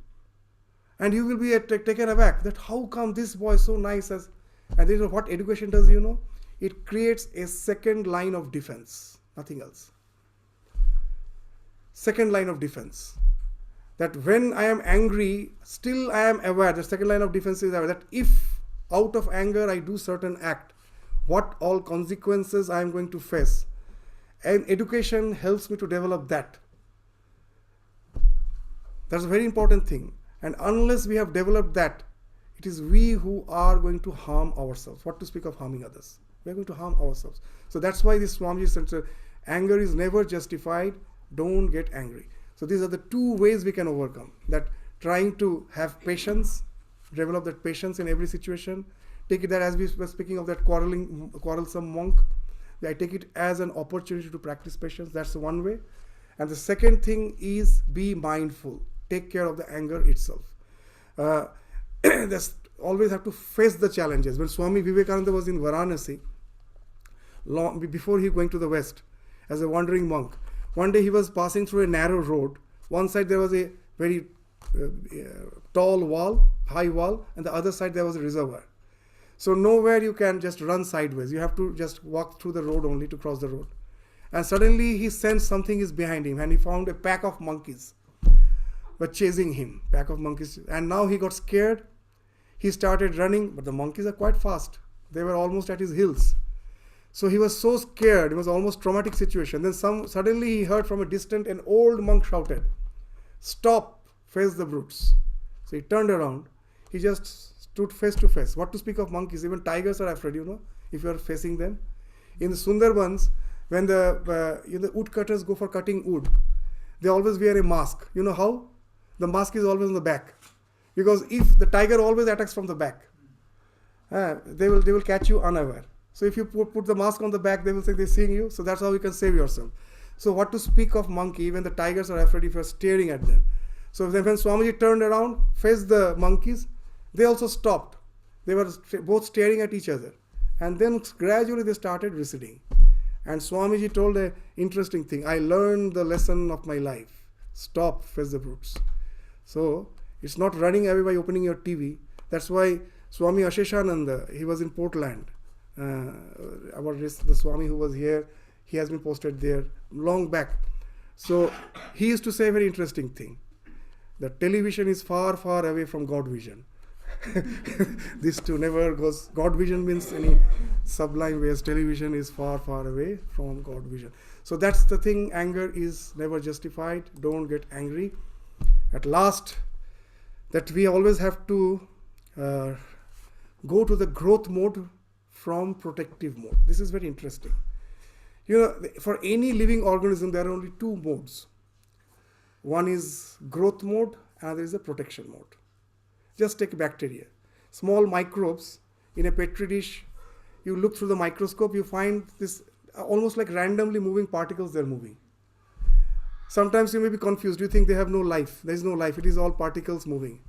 And you will be taken aback that how come this boy is so nice and this is what education does, you know? It creates a second line of defense, nothing else. Second line of defense. That when I am angry, still I am aware, the second line of defense is aware that if out of anger I do certain act, what all consequences I am going to face. And education helps me to develop that. That's a very important thing. And unless we have developed that, it is we who are going to harm ourselves. What to speak of harming others? We are going to harm ourselves. So that's why this Swamiji said, anger is never justified. Don't get angry. So these are the two ways we can overcome. That trying to have patience, develop that patience in every situation. Take it that as we were speaking of that quarrelsome monk, I take it as an opportunity to practice patience. That's one way. And the second thing is be mindful. Take care of the anger itself. Always have to face the challenges. When Swami Vivekananda was in Varanasi, long before he going to the West, as a wandering monk, one day he was passing through a narrow road. One side there was a very tall wall, high wall, and the other side there was a reservoir. So nowhere you can just run sideways. You have to just walk through the road only to cross the road. And suddenly he sensed something is behind him, and he found a pack of monkeys were chasing him. Pack of monkeys. And now he got scared. He started running, but the monkeys are quite fast. They were almost at his heels. So he was so scared. It was almost traumatic situation. Then suddenly he heard from a distance an old monk shouted, "Stop, face the brutes." So he turned around. He just stood face to face. What to speak of monkeys? Even tigers are afraid, if you are facing them. In the Sundarbans, when the woodcutters go for cutting wood, they always wear a mask. You know how? The mask is always on the back. Because if the tiger always attacks from the back, they will catch you unaware. So if you put the mask on the back, they will think they're seeing you. So that's how you can save yourself. So what to speak of monkey, even the tigers are afraid if you're staring at them. So then when Swamiji turned around, faced the monkeys, they also stopped. They were both staring at each other. And then gradually they started receding. And Swamiji told an interesting thing. I learned the lesson of my life. Stop, face the brutes. So it's not running away by opening your TV. That's why Swami Asheshananda, he was in Portland. The Swami who was here, he has been posted there long back. So he used to say a very interesting thing. That television is far, far away from God vision. This too never goes. God vision means any sublime ways. Television is far, far away from God vision. So that's the thing. Anger is never justified. Don't get angry. At last, that we always have to go to the growth mode from protective mode. This is very interesting. For any living organism, there are only two modes. One is growth mode, and there is a protection mode. Just take bacteria. Small microbes in a petri dish. You look through the microscope, you find this almost like randomly moving particles, they're moving. Sometimes you may be confused. You think they have no life. There is no life. It is all particles moving.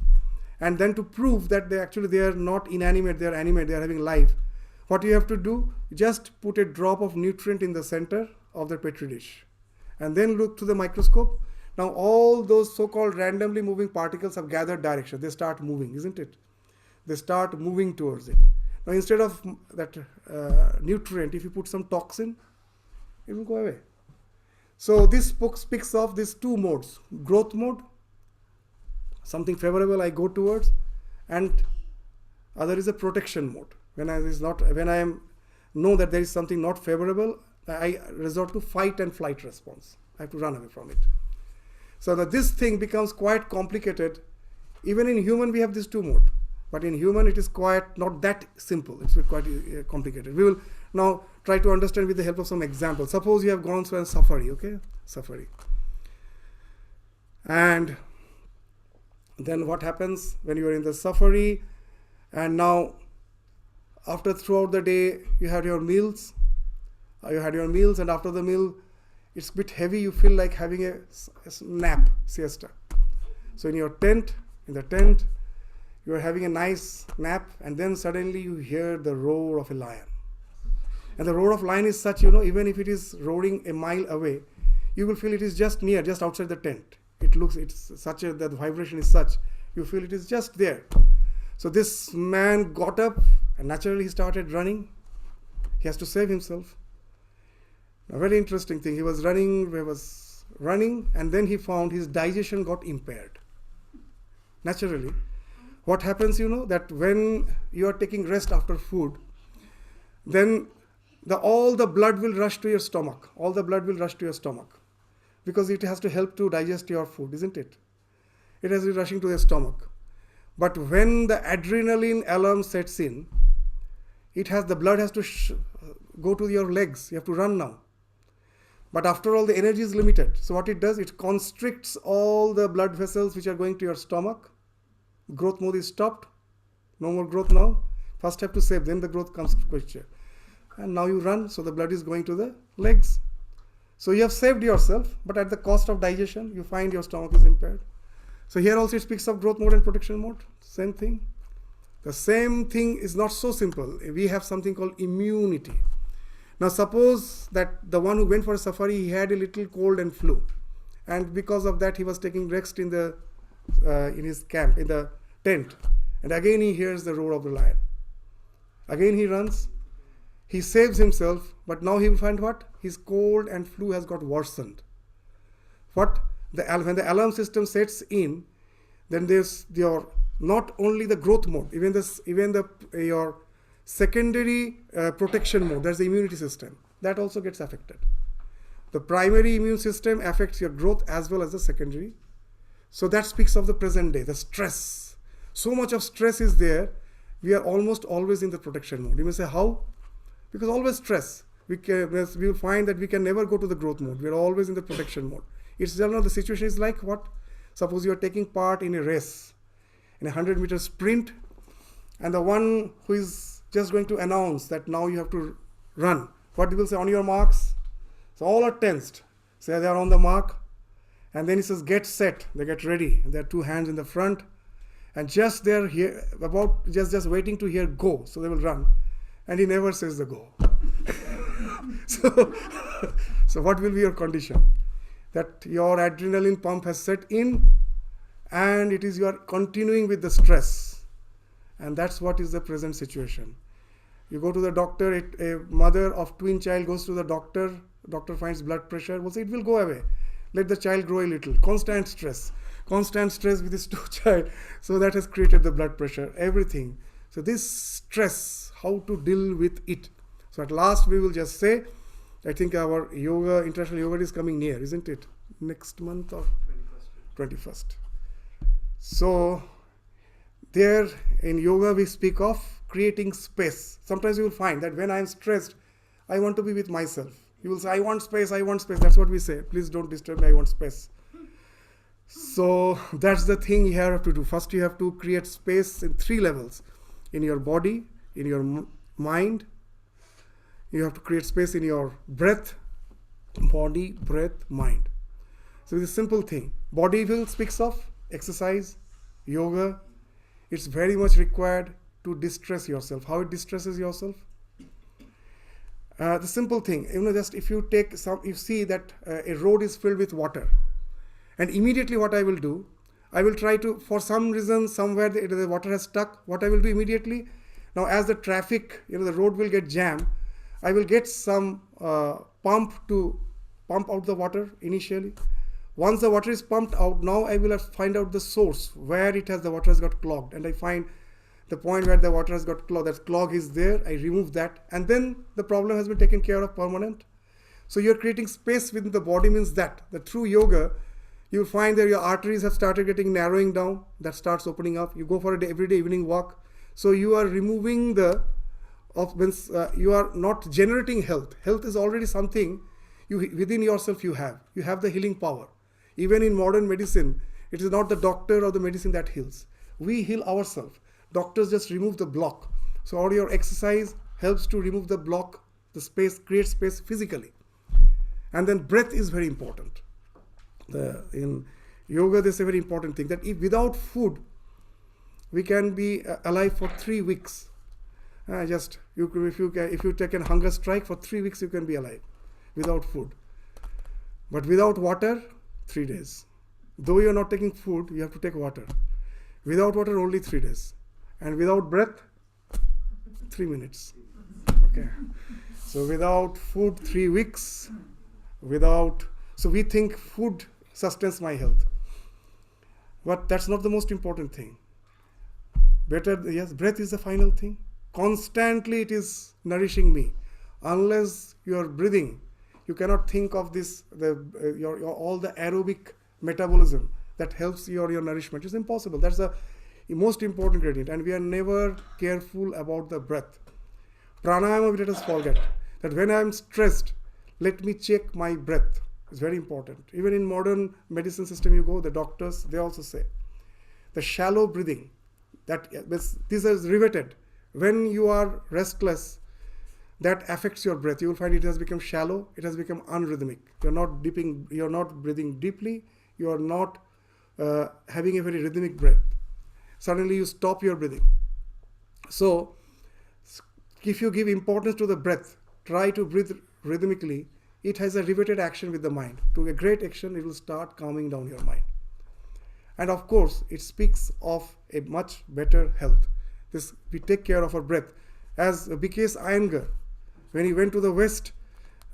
And then to prove that they are not inanimate, they are animate, they are having life. What you have to do, just put a drop of nutrient in the center of the petri dish. And then look through the microscope. Now all those so-called randomly moving particles have gathered direction. They start moving, isn't it? They start moving towards it. Now instead of that nutrient, if you put some toxin, it will go away. So this book speaks of these two modes. Growth mode, something favorable I go towards, and other is a protection mode. When I know that there is something not favorable, I resort to fight and flight response. I have to run away from it. So that this thing becomes quite complicated Even in human we have these two modes. But in human it is quite not that simple. It's quite complicated. We will now try to understand with the help of some examples. Suppose you have gone through a safari, okay? Safari. And then what happens when you are in the safari, and now after throughout the day you had your meals. And after the meal it's a bit heavy, you feel like having a nap, siesta. So in your tent, you are having a nice nap, and then suddenly you hear the roar of a lion. And the roar of lion is such, even if it is roaring a mile away, you will feel it is just near, just outside the tent. The vibration is such, you feel it is just there. So this man got up and naturally he started running. He has to save himself. A very interesting thing, he was running, and then he found his digestion got impaired. Naturally. What happens, that when you are taking rest after food, then all the blood will rush to your stomach. Because it has to help to digest your food, isn't it? It has to be rushing to the stomach. But when the adrenaline alarm sets in, the blood has to go to your legs. You have to run now. But after all, the energy is limited. So what it does, it constricts all the blood vessels which are going to your stomach. Growth mode is stopped. No more growth now. First have to save, then the growth comes to question. And now you run, so the blood is going to the legs. So you have saved yourself, but at the cost of digestion, you find your stomach is impaired. So here also it speaks of growth mode and protection mode. Same thing. The same thing is not so simple. We have something called immunity. Now suppose that the one who went for a safari, he had a little cold and flu. And because of that, he was taking rest in his camp, in the tent. And again he hears the roar of the lion. Again he runs. He saves himself, but now he will find what? His cold and flu has got worsened. When the alarm system sets in, then there's not only the growth mode, even your secondary protection mode, that's the immunity system, that also gets affected. The primary immune system affects your growth as well as the secondary. So that speaks of the present day, the stress. So much of stress is there, we are almost always in the protection mode. You may say, how? Because always stress. We will find that we can never go to the growth mode. We are always in the protection mode. It's the situation is like what? Suppose you are taking part in a race, in a 100-meter sprint, and the one who is just going to announce that now you have to run. What he will say, on your marks? So all are tensed. Say they are on the mark. And then he says, get set. They get ready. There are two hands in the front. And just they're here, about just waiting to hear go. So they will run. And he never says the go. So what will be your condition? That your adrenaline pump has set in, and it is you are continuing with the stress. And that's what is the present situation. You go to the doctor, a mother of twin child goes to the doctor finds blood pressure, will say it will go away. Let the child grow a little. Constant stress with his two child. So that has created the blood pressure, everything. So this stress, how to deal with it. So at last we will just say, I think our International Yoga Day is coming near, isn't it? Next month or 21st. So there in yoga we speak of creating space. Sometimes you will find that when I am stressed, I want to be with myself. You will say, I want space. That's what we say. Please don't disturb me, I want space. So that's the thing you have to do. First you have to create space in 3 levels. In your body, in your mind. You have to create space in your breath, body, breath, mind. So it's a simple thing. Body will speaks of exercise, yoga. It's very much required to distress yourself. How it distresses yourself? The simple thing, just if you see that a road is filled with water, and immediately what I will do, I will try to, for some reason, somewhere the water has stuck. What I will do immediately, now as the traffic, the road will get jammed, I will get some pump to pump out the water initially. Once the water is pumped out, now I will find out the source where the water has got clogged, and I find the point where the water has got clogged, that clog is there, I remove that, and then the problem has been taken care of permanent. So you're creating space within the body, means that through yoga, You'll find that your arteries have started getting narrowing down. That starts opening up. You go for a everyday evening walk. So you are removing you are not generating health. Health is already something within yourself you have. You have the healing power. Even in modern medicine, it is not the doctor or the medicine that heals. We heal ourselves. Doctors just remove the block. So all your exercise helps to remove the block, the space, create space physically. And then breath is very important. In yoga, this is a very important thing, that if without food, we can be alive for 3 weeks. If you take a hunger strike for 3 weeks, you can be alive without food. But without water, 3 days. Though you are not taking food, you have to take water. Without water, only 3 days. And without breath, 3 minutes. Okay. So without food, 3 weeks. So we think food sustains my health. But that's not the most important thing. Breath is the final thing. Constantly it is nourishing me. Unless you are breathing, you cannot think of this, all the aerobic metabolism that helps your nourishment. It's impossible. That's the most important ingredient. And we are never careful about the breath. Pranayama, let us forget that when I am stressed, let me check my breath. It's very important. Even in modern medicine system you go, the doctors, they also say the shallow breathing, these are riveted. When you are restless, that affects your breath. You will find it has become shallow, it has become unrhythmic. You're not breathing deeply, you are not having a very rhythmic breath. Suddenly you stop your breathing. So if you give importance to the breath, try to breathe rhythmically, it has a riveted action with the mind. To a great action, it will start calming down your mind. And of course, it speaks of a much better health. We take care of our breath. As B.K.'s Iyengar, when he went to the West,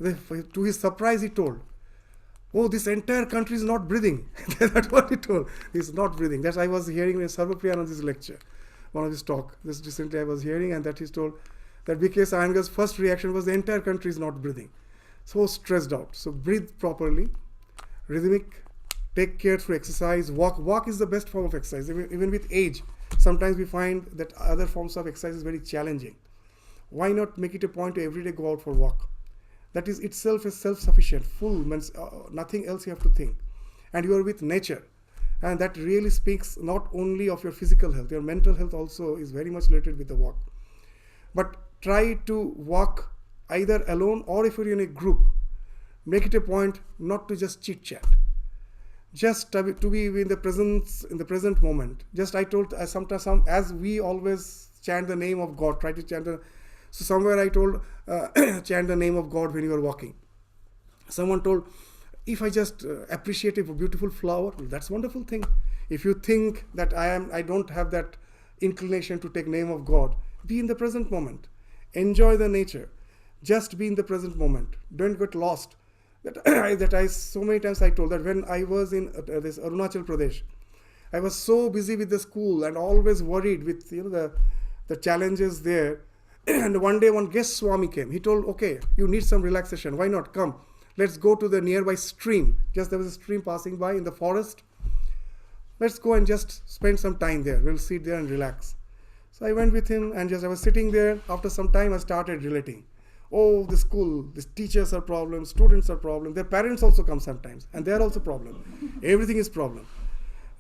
to his surprise, he told, "Oh, this entire country is not breathing." That's what he told. He's not breathing. That I was hearing in Sarvapriyananda's lecture, one of his talk. This recently I was hearing, and that he's told that B.K.'s Iyengar's first reaction was the entire country is not breathing. So stressed out. So breathe properly, rhythmic, take care through exercise. Walk is the best form of exercise. Even with age, sometimes we find that other forms of exercise is very challenging. Why not make it a point to every day go out for a walk? That is itself is self-sufficient, full, means nothing else you have to think. And you are with nature. And that really speaks not only of your physical health, your mental health also is very much related with the walk. But try to walk either alone or if you're in a group. Make it a point not to just chit-chat. Just to be in the present moment. Just I told sometimes as we always chant the name of God, try to chant so somewhere I told chant the name of God when you are walking. Someone told, if I just appreciate a beautiful flower, well, that's a wonderful thing. If you think that I don't have that inclination to take name of God, be in the present moment. Enjoy the nature. Just be in the present moment. Don't get lost. So many times I told that when I was in this Arunachal Pradesh, I was so busy with the school and always worried with the challenges there. And one day one guest Swami came. He told, okay, you need some relaxation. Why not? Come. Let's go to the nearby stream. Just there was a stream passing by in the forest. Let's go and just spend some time there. We'll sit there and relax. So I went with him and I was sitting there. After some time I started relating. Oh, the school, the teachers are problem, students are problem. Their parents also come sometimes and they are also problem. Everything is problem.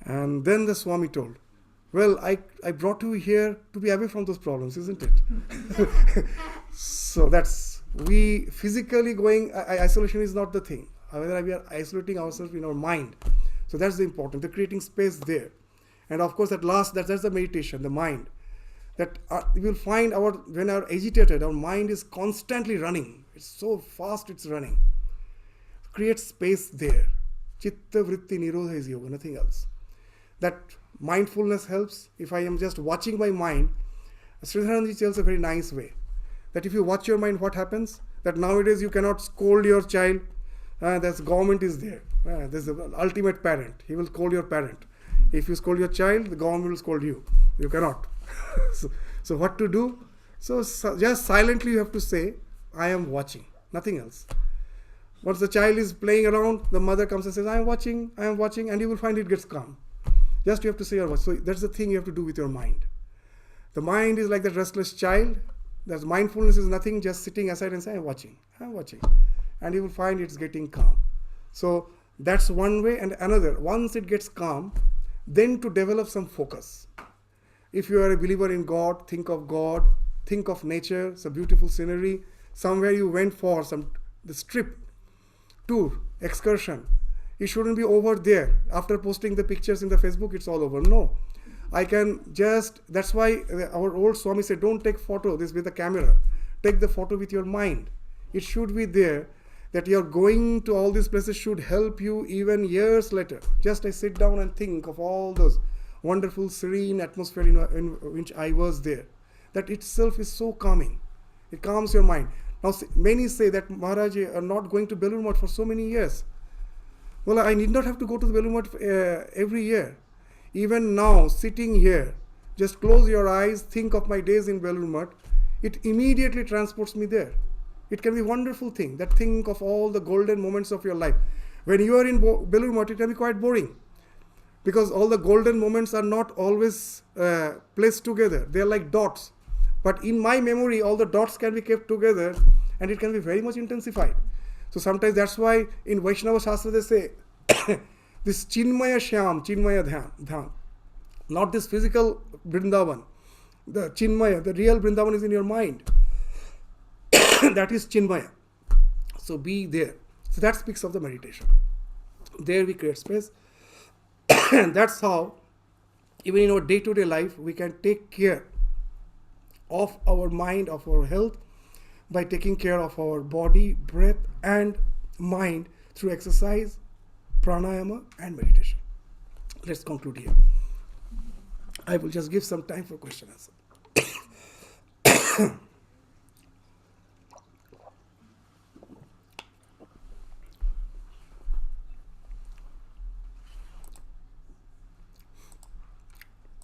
And then the Swami told, well, I brought you here to be away from those problems, isn't it? So that's, we physically going, isolation is not the thing. However, we are isolating ourselves in our mind. So that's the important, the creating space there. And of course, at last, that's the meditation, the mind. That you will find when are agitated, our mind is constantly running. It's so fast, it's running. Create space there. Chitta vritti nirodha is yoga, nothing else. That mindfulness helps. If I am just watching my mind, Sridharanji tells a very nice way. That if you watch your mind, what happens? That nowadays you cannot scold your child. The government is there. There's the ultimate parent. He will scold your parent. If you scold your child, the government will scold you. You cannot. So what to do? So just silently you have to say, I am watching, nothing else. Once the child is playing around, the mother comes and says, I am watching, and you will find it gets calm. Just you have to say your watch. So that's the thing you have to do with your mind. The mind is like that restless child. That mindfulness is nothing, just sitting aside and saying, I'm watching. And you will find it's getting calm. So that's one way. And another, once it gets calm, then to develop some focus. If you are a believer in God, think of nature, some beautiful scenery, somewhere you went for this trip, tour, excursion. It shouldn't be over there. After posting the pictures in the Facebook, it's all over. No. That's why our old Swami said, don't take photo this with a camera. Take the photo with your mind. It should be there that you're going to all these places should help you even years later. Just I sit down and think of all those wonderful, serene atmosphere in which I was there. That itself is so calming. It calms your mind. Now, many say that Maharaj are not going to Belur Math for so many years. Well, I need not have to go to the Belur Math every year. Even now, sitting here, just close your eyes, think of my days in Belur Math. It immediately transports me there. It can be a wonderful thing. That think of all the golden moments of your life. When you are in Belur Math, it can be quite boring. Because all the golden moments are not always placed together. They are like dots. But in my memory, all the dots can be kept together and it can be very much intensified. So sometimes that's why in Vaishnava Shastra they say, this Chinmaya Shyam, Chinmaya Dhyan, not this physical Vrindavan. The Chinmaya, the real Vrindavan is in your mind. That is Chinmaya. So be there. So that speaks of the meditation. There we create space. And that's how, even in our day-to-day life, we can take care of our mind, of our health, by taking care of our body, breath, and mind through exercise, pranayama, and meditation. Let's conclude here. I will just give some time for question and answer.